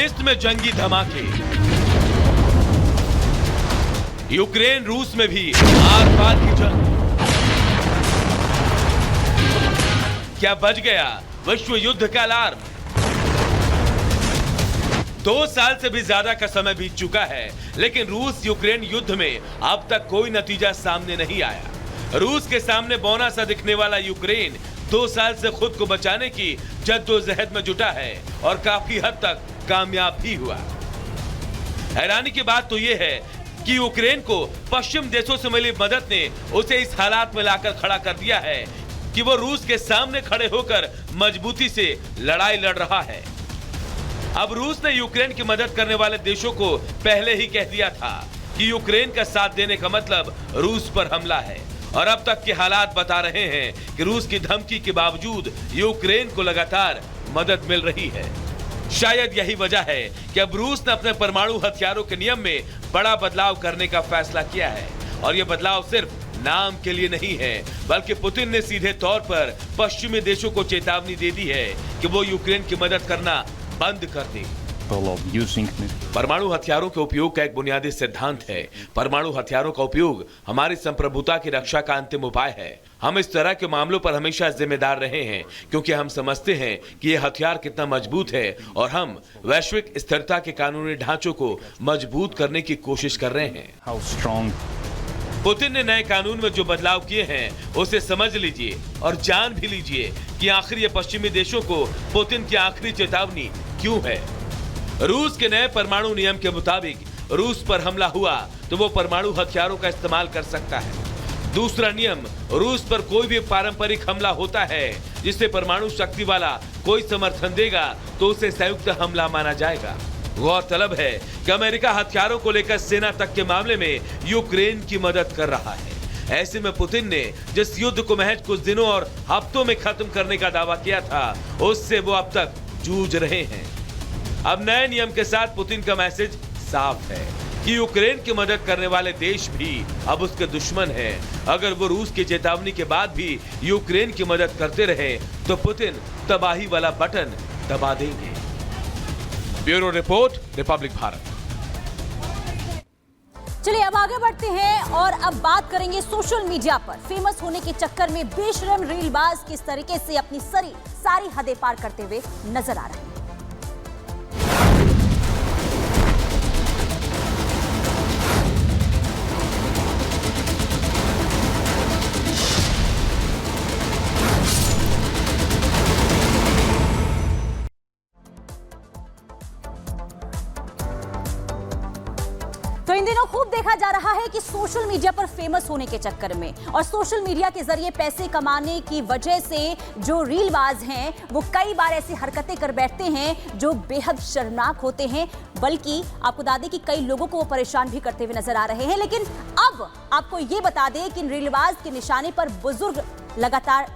Middle east में जंगी धमाके, Ukraine रूस में भी आर पार की जंग। क्या बज गया विश्व युद्ध का अलार्म? 2 साल से भी ज्यादा का समय बीत चुका है, लेकिन रूस यूक्रेन युद्ध में अब तक कोई नतीजा सामने नहीं आया। रूस के सामने बौना सा दिखने वाला यूक्रेन 2 साल से खुद को बचाने की जद्दोजहद में जुटा है और काफी हद तक कामयाब भी हुआ। हैरानी की बात तो यह है कि यूक्रेन को पश्चिम देशों से मिली मदद ने उसे इस हालात में लाकर खड़ा कर दिया है कि वो रूस के सामने खड़े होकर मजबूती से लड़ाई लड़ रहा है। अब रूस ने यूक्रेन की मदद करने वाले देशों को पहले ही कह दिया था कि यूक्रेन का साथ देने का मतलब रूस पर हमला है, और अब तक के हालात बता रहे हैं कि रूस की धमकी के बावजूद यूक्रेन को लगातार मदद मिल रही है। शायद यही वजह है कि अब रूस ने अपने परमाणु हथियारों के नियम में बड़ा बदलाव करने का फैसला किया है, और यह बदलाव सिर्फ नाम के लिए नहीं है, बल्कि पुतिन ने सीधे तौर पर पश्चिमी देशों को चेतावनी दे दी है कि वो यूक्रेन की मदद करना बंद कर दें। परमाणु हथियारों के उपयोग का एक बुनियादी सिद्धांत है। परमाणु हथियारों का उपयोग हमारी संप्रभुता की रक्षा का अंतिम उपाय है। हम इस तरह के मामलों पर हमेशा जिम्मेदार रहे हैं, क्योंकि हम समझते हैं कि यह हथियार कितना मजबूत है और हम वैश्विक स्थिरता के कानूनी ढांचों को मजबूत करने की कोशिश कर रहे हैं। पुतिन ने नए कानून में जो बदलाव किए हैं उसे समझ लीजिए और जान भी लीजिए कि आखिर ये पश्चिमी देशों को पुतिन की आखिरी चेतावनी क्यों है। रूस के नए परमाणु नियम के मुताबिक रूस पर हमला हुआ तो वो परमाणु हथियारों का इस्तेमाल कर सकता है। दूसरा नियम, रूस पर कोई भी पारंपरिक हमला होता है जिसे परमाणु शक्ति वाला कोई समर्थन देगा तो उसे संयुक्त हमला माना जाएगा। गौरतलब है कि अमेरिका हथियारों को लेकर सेना तक के मामले में यूक्रेन की मदद कर रहा है। ऐसे में पुतिन ने जिस युद्ध को महज कुछ दिनों और हफ्तों में खत्म करने का दावा किया था, उससे वो अब तक जूझ रहे हैं। अब नए नियम के साथ पुतिन का मैसेज साफ है कि यूक्रेन की मदद करने वाले देश भी अब उसके दुश्मन हैं। अगर वो रूस की चेतावनी के बाद भी यूक्रेन की मदद करते रहे तो पुतिन तबाही वाला बटन दबा देंगे। Bureau report, Republic Bharat. चलिए अब आगे बढ़ते हैं और अब बात करेंगे सोशल मीडिया पर फेमस होने के चक्कर में बेशरम रीलबाज किस तरीके से अपनी सारी हदें पार करते हुए नजर आ रहे हैं। तो इन दिनों खूब देखा जा रहा है कि सोशल मीडिया पर फेमस होने के चक्कर में और सोशल मीडिया के जरिए पैसे कमाने की वजह से जो रीलबाज हैं वो कई बार ऐसी हरकतें कर बैठते हैं जो बेहद शर्मनाक होते हैं, बल्कि आपको बता दें कि कई लोगों को वो परेशान भी करते हुए नजर आ रहे हैं। लेकिन अब आपको ये बता दें कि रीलबाज के निशाने पर बुजुर्ग लगातार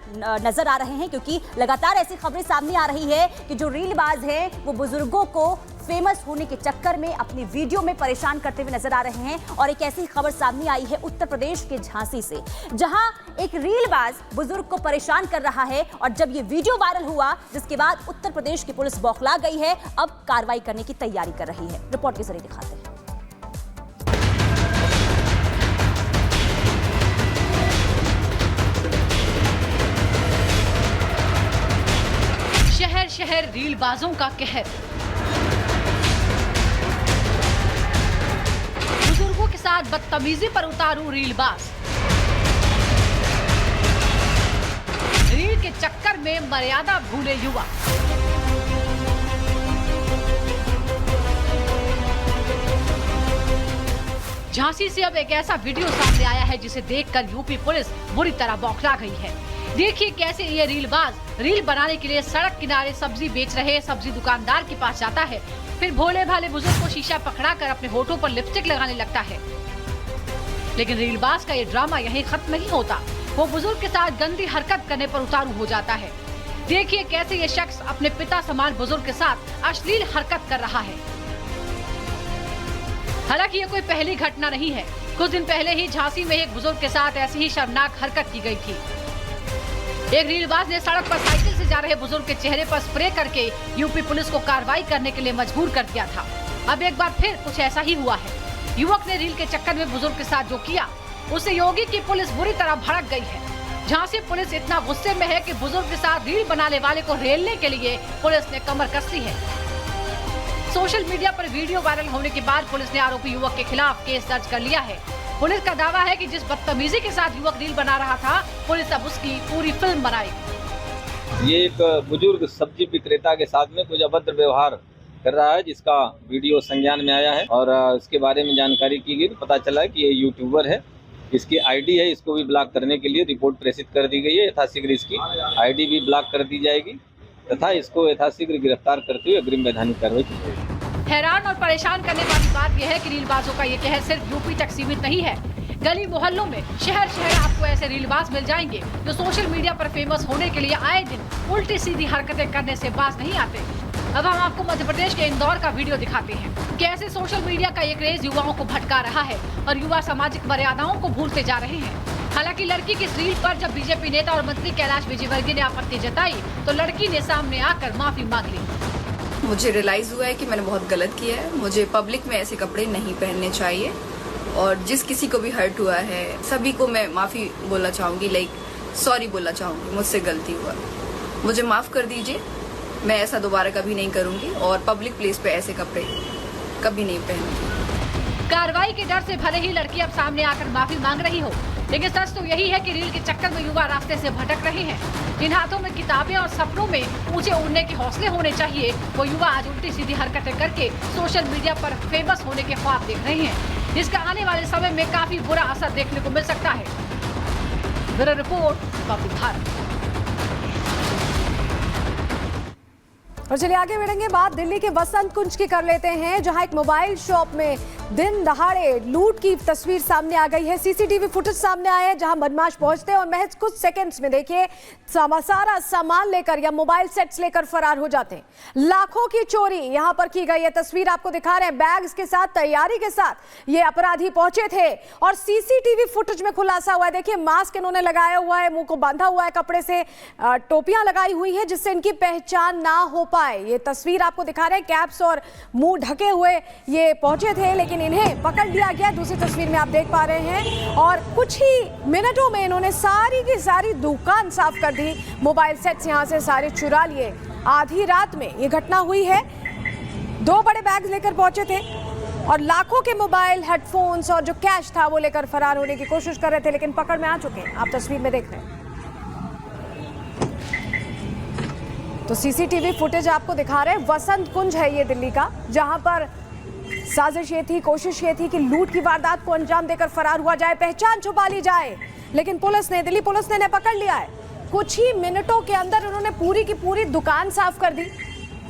नजर आ रहे हैं, क्योंकि लगातार ऐसी खबरें सामने आ रही है कि जो रीलबाज हैं वो बुजुर्गों को फेमस होने के चक्कर में अपनी वीडियो में परेशान करते हुए नजर आ रहे हैं। और एक ऐसी खबर सामने आई है उत्तर प्रदेश के झांसी से, जहां एक रीलबाज बुजुर्ग को परेशान कर रहा है, और जब ये वीडियो वायरल हुआ जिसके बाद उत्तर प्रदेश की पुलिस बौखला गई है, अब कार्रवाई करने की तैयारी कर रही है। रिपोर्ट के जरिए दिखाते हैं। शहर शहर रीलबाजों का कहर। बुजुर्गों के साथ बदतमीजी पर उतारू रीलबाज। रील के चक्कर में मर्यादा भूले युवा। झांसी से अब एक ऐसा वीडियो सामने आया है जिसे देखकर यूपी पुलिस बुरी तरह बौखला गई है। देखिए कैसे ये रीलबाज रील बनाने के लिए सड़क किनारे सब्जी बेच रहे सब्जी दुकानदार के पास जाता है, फिर भोले भाले बुजुर्ग को शीशा पकड़ाकर अपने होठों पर लिपस्टिक लगाने लगता है। लेकिन रीलबाज का ये ड्रामा यहीं खत्म नहीं होता, वो बुजुर्ग के साथ गंदी हरकत करने पर उतारू हो जाता है। देखिए कैसे ये शख्स अपने पिता समान बुजुर्ग के साथ अश्लील हरकत कर रहा है। हालांकि ये कोई पहली घटना नहीं है, कुछ दिन पहले ही झांसी में एक बुजुर्ग के साथ ऐसी ही शर्मनाक हरकत की गई थी। एक रीलबाज ने सड़क पर साइकिल से जा रहे बुजुर्ग के चेहरे पर स्प्रे करके यूपी पुलिस को कार्रवाई करने के लिए मजबूर कर दिया था। अब एक बार फिर कुछ ऐसा ही हुआ है। युवक ने रील के चक्कर में बुजुर्ग के साथ जो किया, उससे योगी की पुलिस बुरी तरह भड़क गई है। झांसी पुलिस इतना गुस्से में है कि बुजुर्ग के साथ रील बनाने वाले को रेलने के लिए पुलिस ने कमर कस ली है। सोशल मीडिया पर वीडियो वायरल होने के बाद पुलिस ने आरोपी युवक के खिलाफ केस दर्ज कर लिया है। पुलिस का दावा है कि जिस बदतमीजी के साथ युवक रील बना रहा था, पुलिस अब उसकी पूरी फिल्म बनाएगी। ये एक बुजुर्ग सब्जी विक्रेता के साथ में कुछ अभद्र व्यवहार कर रहा है, जिसका वीडियो संज्ञान में आया है और इसके बारे में जानकारी की गई। पता चला कि ये यूट्यूबर है, इसकी आईडी है, इसको भी ब्लॉक करने के लिए रिपोर्ट प्रेषित कर दी गई है। यथाशीघ्र इसकी आईडी भी ब्लॉक कर दी जाएगी तथा इसको यथाशीघ्र गिरफ्तार करते हुए अग्रिम वैधानिक कार्रवाई की जाएगी। हैरान और परेशान करने वाली बात यह है कि रीलबाजों का ये कहर सिर्फ यूपी तक सीमित नहीं है। गली मोहल्लों में शहर शहर आपको ऐसे रीलबाज मिल जाएंगे जो सोशल मीडिया पर फेमस होने के लिए आए दिन उल्टी सीधी हरकतें करने से बाज नहीं आते। अब हम आपको मध्य प्रदेश के इंदौर का वीडियो दिखाते हैं। कैसे सोशल मीडिया का ये क्रेज युवाओं को भटका रहा है और युवा सामाजिक मर्यादाओं को भूलते जा रहे हैं। हालांकि लड़की की इस रील पर जब बीजेपी नेता और मंत्री कैलाश विजयवर्गीय ने आपत्ति जताई तो लड़की ने सामने आकर माफी मांग ली। मुझे रियलाइज हुआ है कि मैंने बहुत गलत किया है। मुझे पब्लिक में ऐसे कपड़े नहीं पहनने चाहिए और जिस किसी को भी हर्ट हुआ है सभी को मैं माफी बोलना चाहूंगी, सॉरी बोलना चाहूंगी। मुझसे गलती हुआ, मुझे माफ कर दीजिए। मैं ऐसा दोबारा कभी नहीं करूंगी और पब्लिक प्लेस पे ऐसे कपड़े कभी नहीं पहनूंगी। कार्रवाई के डर से भले ही लड़की अब सामने आकर माफी मांग रही हो, लेकिन सच तो यही है कि रील के चक्कर में युवा रास्ते से भटक रहे हैं। इन हाथों में किताबें और सपनों में ऊंचे उड़ने के हौसले होने चाहिए, वो युवा आज उल्टी सीधी हरकतें करके सोशल मीडिया पर फेमस होने के ख्वाब देख रहे हैं, जिसका आने वाले समय में काफी बुरा असर देखने को मिल सकता है। Bureau report, public Bharat. और चलिए आगे बढ़ेंगे। बात दिल्ली के वसंत कुंज की कर लेते हैं, जहां एक मोबाइल शॉप में दिन दहाड़े लूट की तस्वीर सामने आ गई है। सीसीटीवी फुटेज सामने आया है जहां बदमाश पहुंचते हैं और महज कुछ सेकंड्स में देखिए सारा सामान लेकर या मोबाइल सेट्स लेकर फरार हो जाते हैं। लाखों की चोरी यहां पर की गई है। तस्वीर आपको दिखा रहे हैं, बैग्स के साथ, तैयारी के साथ ये अपराधी पहुंचे थे और सीसीटीवी फुटेज में खुलासा हुआ है। देखिए मास्क इन्होंने लगाया हुआ है, मुंह को बांधा हुआ है कपड़े से, टोपियां लगाई हुई है जिससे इनकी पहचान ना हो पाए। ये तस्वीर आपको दिखा रहे हैं, कैप्स और मुंह ढके हुए ये पहुंचे थे, लेकिन इन्हें पकड़ लिया गया। दूसरी तस्वीर में आप देख पा रहे हैं और कुछ ही मिनटों में इन्होंने सारी की सारी दुकान साफ कर दी। मोबाइल सेट्स यहां से सारे चुरा लिए। आधी रात में ये घटना हुई है। 2 बड़े बैग्स लेकर पहुंचे थे और लाखों के मोबाइल, हेडफोन्स और जो कैश था वो लेकर फरार होने की कोशिश कर रहे थे, लेकिन पकड़ में आ चुके हैं। आप तस्वीर में देख रहे हैं तो सीसीटीवी फुटेज आपको दिखा रहे हैं। वसंत कुंज है ये दिल्ली का, जहां पर साजिश ये थी, कोशिश ये थी कि लूट की वारदात को अंजाम देकर फरार हुआ जाए, पहचान छुपा ली जाए, लेकिन दिल्ली पुलिस ने इन्हें पकड़ लिया है। कुछ ही मिनटों के अंदर उन्होंने पूरी की पूरी दुकान साफ कर दी।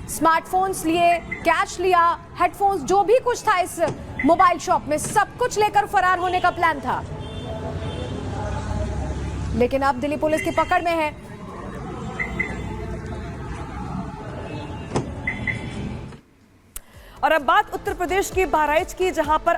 स्मार्टफोन्स लिए, कैश लिया, हेडफोन्स, जो भी कुछ था इस मोबाइल शॉप में सब कुछ लेकर फरार होने का प्लान था, लेकिन अब दिल्ली पुलिस की पकड़ में है। और अब बात उत्तर प्रदेश की बहराइच की, जहां पर